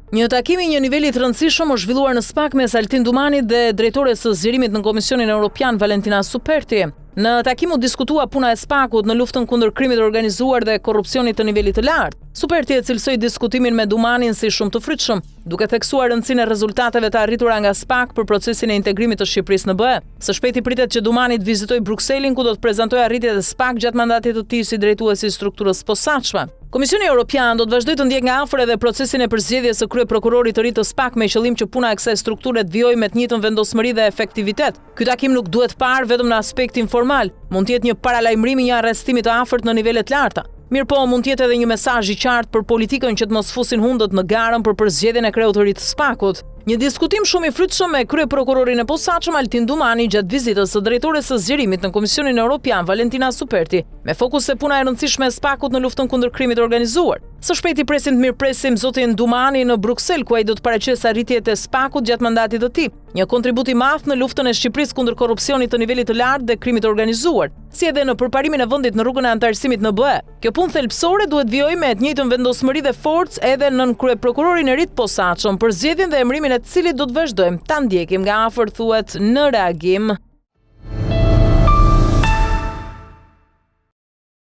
Një takim i një niveli të rëndësishëm është zhvilluar në SPAK mes Altin Dumanit dhe drejtores së zgjerimit në Komisionin Evropian Valentina Superti. Në takim u diskutua puna e SPAK-ut në luftën kundër krimit të organizuar dhe korrupsionit të nivelit të lartë. Superti e cilësoi diskutimin me Dumanin si shumë të frytshëm, duke theksuar rëndësinë e rezultateve të arritura nga SPAK për procesin e integrimit të Shqipërisë në BE. Së shpejti pritet që Dumani të vizitojë Brukselin, ku do të prezantojë arritjet e SPAK gjatë mandatit të tij si drejtuesi i strukturës posaçme. Komisioni Evropian do të vazhdojë të ndjekë nga afër edhe procesin e përzgjedhjes së kryeprokurorit të ri të SPAK me qëllim që puna e kësaj strukture të vijojë me të njëjtën vendosmëri dhe efektivitet. Ky takim nuk duhet parë vetëm në aspektin formal, mund të jetë një paralajmërim i një arrestimi të afërt në nivele të larta. Mirëpo mund të jetë edhe një mesazh i qartë për politikën që të mos fusin hundët në garën për përzgjedhjen e kreut të ri të SPAK-ut. Një diskutim shumë i frytshëm me kryeprokurorin e posaçëm Altin Dumani gjatë vizitës së drejtores së zgjerimit në Komisionin Evropian Valentina Superti, me fokus se puna e rëndësishme e SPAK-ut në luftën kundër krimit të organizuar. Së shpejti presim të mirëpresim zotin Dumani në Bruksel, ku ai do të paraqesë arritjet e SPAK-ut gjatë mandatit të tij, një kontribut i madh në luftën e Shqipërisë kundër korrupsionit të nivelit të lartë dhe krimit të organizuar, si edhe në përparimin e vendit në rrugën e anëtarësimit në BE. Kjo punë thelbësore duhet vijojë me të njëjtën vendosmëri dhe forcë edhe nën kryeprokurorin e ri të posaçëm për zgjedhjen dhe emërimin e të cilit do të vazhdojmë ta ndjekim nga afër, thuhet në reagim